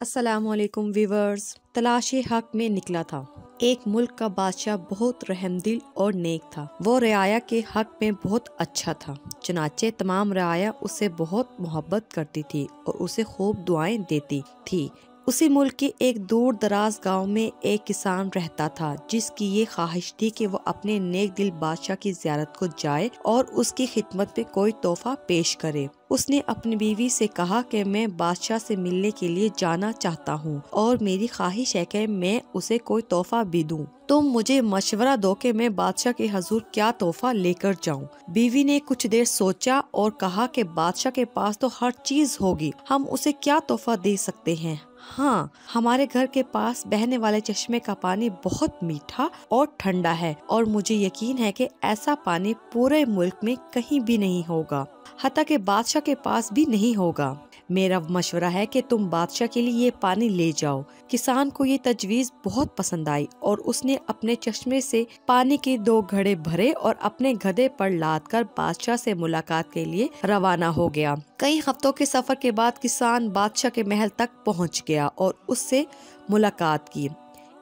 अस्सलाम वालेकुम व्यूवर्स। तलाश हक में निकला था। एक मुल्क का बादशाह बहुत रहमदिल और नेक था। वो रियाया के हक में बहुत अच्छा था। चुनाचे तमाम रियाया उससे बहुत मोहब्बत करती थी और उसे खूब दुआएं देती थी। उसी मुल्क के एक दूर दराज गांव में एक किसान रहता था जिसकी ये ख्वाहिश थी कि वो अपने नेक दिल बादशाह की ज़ियारत को जाए और उसकी खिदमत में कोई तोहफा पेश करे। उसने अपनी बीवी से कहा कि मैं बादशाह से मिलने के लिए जाना चाहता हूँ और मेरी ख्वाहिश है कि मैं उसे कोई तोहफा भी दूँ। तुम मुझे मशवरा दो कि मैं बादशाह के हजूर क्या तोहफा लेकर जाऊँ। बीवी ने कुछ देर सोचा और कहा कि बादशाह के पास तो हर चीज होगी, हम उसे क्या तोहफा दे सकते हैं। हाँ, हमारे घर के पास बहने वाले चश्मे का पानी बहुत मीठा और ठंडा है और मुझे यकीन है कि ऐसा पानी पूरे मुल्क में कहीं भी नहीं होगा, हत्ता कि बादशाह के पास भी नहीं होगा। मेरा मशवरा है कि तुम बादशाह के लिए ये पानी ले जाओ। किसान को ये तजवीज बहुत पसंद आई और उसने अपने चश्मे से पानी के 2 घड़े भरे और अपने गधे पर लाद कर बादशाह से मुलाकात के लिए रवाना हो गया। कई हफ्तों के सफर के बाद किसान बादशाह के महल तक पहुंच गया और उससे मुलाकात की।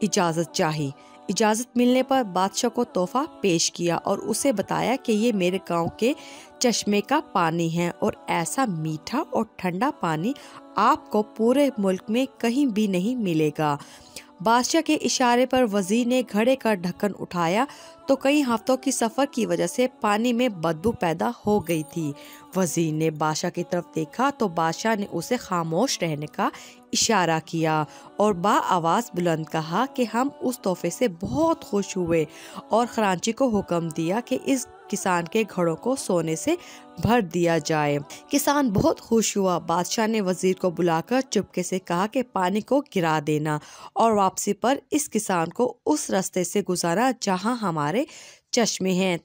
इजाजत चाही। इजाजत मिलने पर बादशाह को तोहफा पेश किया और उसे बताया कि ये मेरे गांव के चश्मे का पानी है और ऐसा मीठा और ठंडा पानी आपको पूरे मुल्क में कहीं भी नहीं मिलेगा। बादशाह के इशारे पर वजीर ने घड़े का ढक्कन उठाया तो कई हफ्तों की सफर की वजह से पानी में बदबू पैदा हो गई थी। वजीर ने बादशाह की तरफ देखा तो बादशाह ने उसे खामोश रहने का इशारा किया और आवाज बुलंद कहा कि हम उस तोहफे से बहुत खुश हुए और खरांची को हुक्म दिया कि इस किसान के घड़ों को सोने से भर दिया जाए। किसान बहुत खुश हुआ। बादशाह ने वजीर को बुलाकर चुपके से कहा कि पानी को गिरा देना और वापसी पर इस किसान को उस रास्ते से गुजारा जहां हमारे चश्मे हैं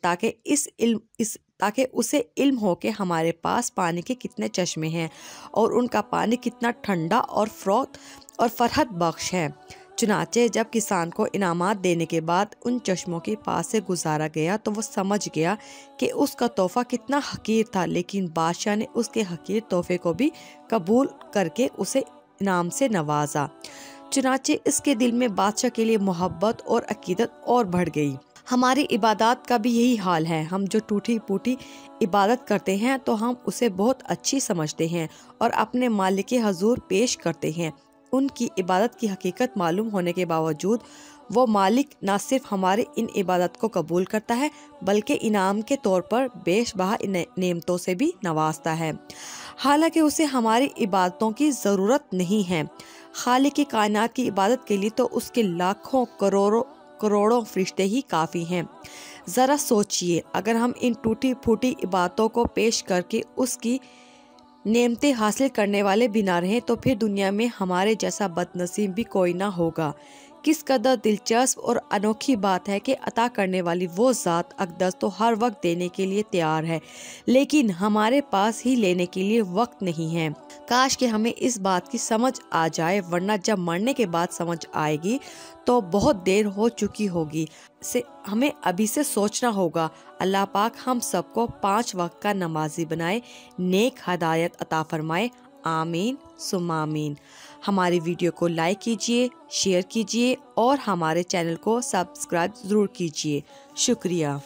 ताकि उसे इल्म हो कि हमारे पास पानी के कितने चश्मे हैं और उनका पानी कितना ठंडा और फरहत बख्श है। चुनाचे जब किसान को इनामात देने के बाद उन चश्मों के पास से गुजारा गया तो वो समझ गया कि उसका तोहफा कितना हकीर था, लेकिन बादशाह ने उसके हकीर तोहफे को भी कबूल करके उसे इनाम से नवाजा। चुनाचे इसके दिल में बादशाह के लिए मोहब्बत और अकीदत और बढ़ गई। हमारी इबादत का भी यही हाल है। हम जो टूटी फूटी इबादत करते हैं तो हम उसे बहुत अच्छी समझते हैं और अपने मालिक के हजूर पेश करते हैं। उनकी इबादत की हकीकत मालूम होने के बावजूद वो मालिक न सिर्फ हमारे इन इबादत को कबूल करता है बल्कि इनाम के तौर पर बेशबहा नेमतों से भी नवाजता है, हालांकि उसे हमारी इबादतों की ज़रूरत नहीं है। खालिक की कायनात की इबादत के लिए तो उसके लाखों करोड़ों फरिश्ते ही काफ़ी हैं। ज़रा सोचिए, अगर हम इन टूटी फूटी इबादतों को पेश करके उसकी नेमतें हासिल करने वाले भी ना रहें तो फिर दुनिया में हमारे जैसा बदनसीब भी कोई ना होगा। किस कदर दिलचस्प और अनोखी बात है कि अता करने वाली वो ज़ात अक़दस तो हर वक्त देने के लिए तैयार है, लेकिन हमारे पास ही लेने के लिए वक्त नहीं है। काश कि हमें इस बात की समझ आ जाए, वरना जब मरने के बाद समझ आएगी तो बहुत देर हो चुकी होगी। हमें अभी से सोचना होगा। अल्लाह पाक हम सबको 5 वक्त का नमाजी बनाए, नेक हदायत अता फरमाए। आमीन सुम्मा आमीन। हमारी वीडियो को लाइक कीजिए, शेयर कीजिए और हमारे चैनल को सब्सक्राइब ज़रूर कीजिए। शुक्रिया।